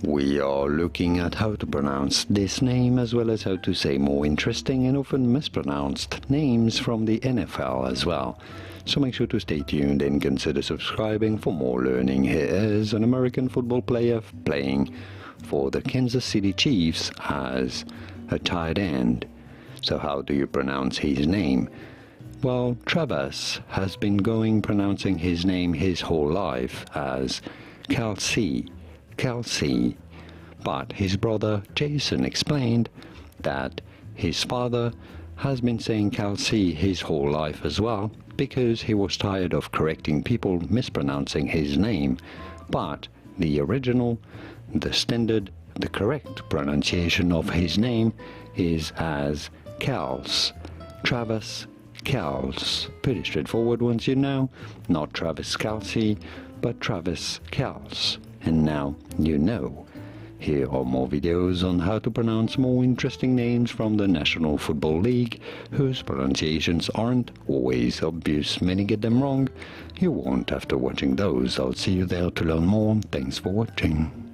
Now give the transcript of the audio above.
We are looking at how to pronounce this name as well as how to say more interesting and often mispronounced names from the NFL as well. So make sure to stay tuned and consider subscribing for more learning. Here is an American football player playing for the Kansas City Chiefs as a tight end. So how do you pronounce his name? Well, Travis has been pronouncing his name his whole life as Kelce, but his brother Jason explained that his father has been saying Kelce his whole life as well because he was tired of correcting people mispronouncing his name, but the original, the standard, the correct pronunciation of his name is as Kelce, Travis Kelce. Pretty straightforward once you know, not Travis Kelce, but Travis Kelce. And now you know. Here are more videos on how to pronounce more interesting names from the National Football League, whose pronunciations aren't always obvious. Many get them wrong. You won't after watching those. I'll see you there to learn more. Thanks for watching.